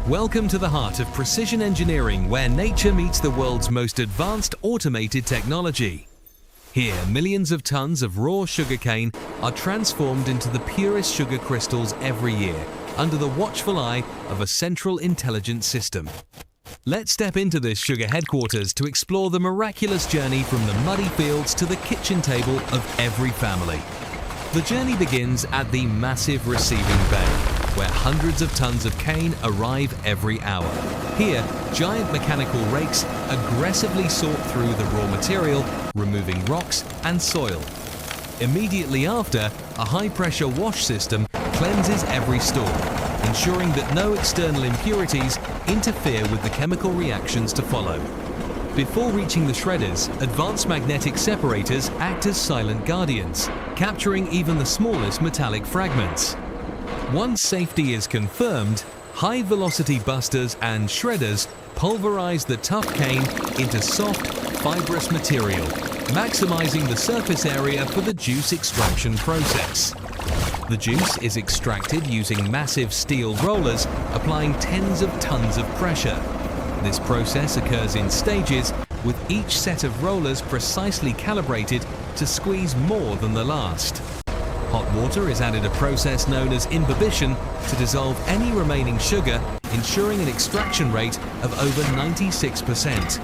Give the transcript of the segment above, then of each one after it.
Welcome to the heart of precision engineering, where nature meets the world's most advanced automated technology. Here, millions of tons of raw sugarcane are transformed into the purest sugar crystals every year, under the watchful eye of a central intelligent system. Let's step into this sugar headquarters to explore the miraculous journey from the muddy fields to the kitchen table of every family. The journey begins at the massive receiving bay, where hundreds of tons of cane arrive every hour. Here, giant mechanical rakes aggressively sort through the raw material, removing rocks and soil. Immediately after, a high-pressure wash system cleanses every store, ensuring that no external impurities interfere with the chemical reactions to follow. Before reaching the shredders, advanced magnetic separators act as silent guardians, capturing even the smallest metallic fragments. Once safety is confirmed, high-velocity busters and shredders pulverize the tough cane into soft, fibrous material, maximizing the surface area for the juice extraction process. The juice is extracted using massive steel rollers, applying tens of tons of pressure. This process occurs in stages, with each set of rollers precisely calibrated to squeeze more than the last. Hot water is added, a process known as imbibition, to dissolve any remaining sugar, ensuring an extraction rate of over 96%.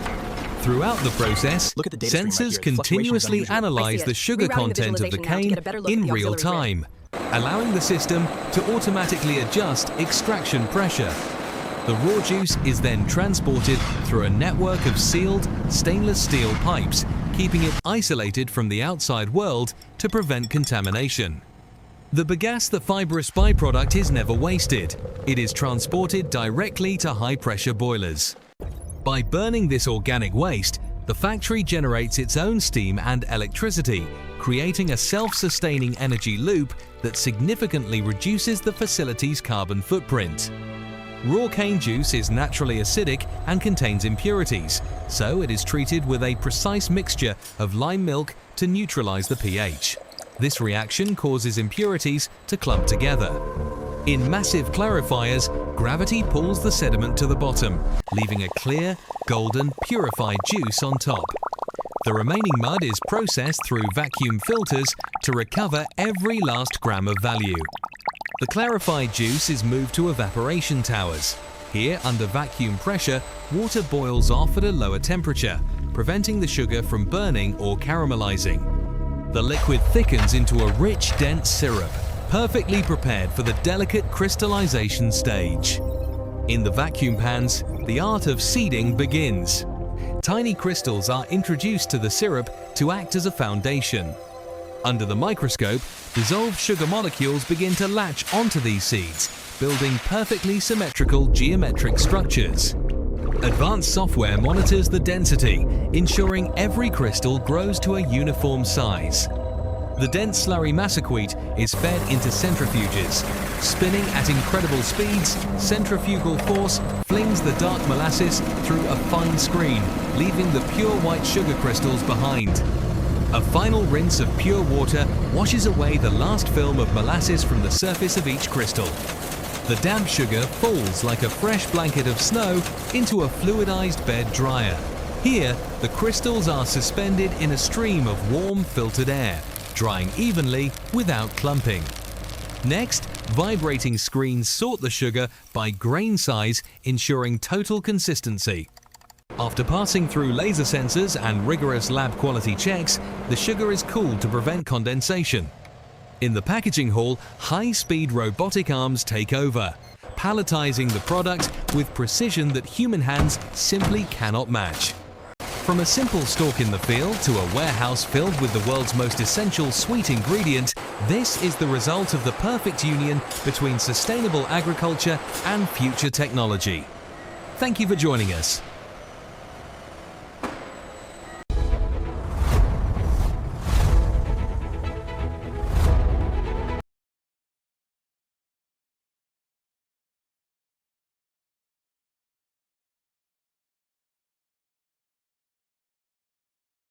Throughout the process, sensors continuously analyze the sugar content of the cane in real time, allowing the system to automatically adjust extraction pressure. The raw juice is then transported through a network of sealed stainless steel pipes, keeping it isolated from the outside world to prevent contamination. The bagasse, the fibrous byproduct, is never wasted. It is transported directly to high-pressure boilers. By burning this organic waste, the factory generates its own steam and electricity, creating a self-sustaining energy loop that significantly reduces the facility's carbon footprint. Raw cane juice is naturally acidic and contains impurities, so it is treated with a precise mixture of lime milk to neutralize the pH. This reaction causes impurities to clump together. In massive clarifiers, gravity pulls the sediment to the bottom, leaving a clear, golden, purified juice on top. The remaining mud is processed through vacuum filters to recover every last gram of value. The clarified juice is moved to evaporation towers. Here, under vacuum pressure, water boils off at a lower temperature, preventing the sugar from burning or caramelizing. The liquid thickens into a rich, dense syrup, perfectly prepared for the delicate crystallization stage. In the vacuum pans, the art of seeding begins. Tiny crystals are introduced to the syrup to act as a foundation. Under the microscope, dissolved sugar molecules begin to latch onto these seeds, building perfectly symmetrical geometric structures. Advanced software monitors the density, ensuring every crystal grows to a uniform size. The dense slurry massacrete is fed into centrifuges. Spinning at incredible speeds, centrifugal force flings the dark molasses through a fine screen, leaving the pure white sugar crystals behind. A final rinse of pure water washes away the last film of molasses from the surface of each crystal. The damp sugar falls like a fresh blanket of snow into a fluidized bed dryer. Here, the crystals are suspended in a stream of warm, filtered air, drying evenly without clumping. Next, vibrating screens sort the sugar by grain size, ensuring total consistency. After passing through laser sensors and rigorous lab quality checks, the sugar is cooled to prevent condensation. In the packaging hall, high-speed robotic arms take over, palletizing the product with precision that human hands simply cannot match. From a simple stalk in the field to a warehouse filled with the world's most essential sweet ingredient, this is the result of the perfect union between sustainable agriculture and future technology. Thank you for joining us.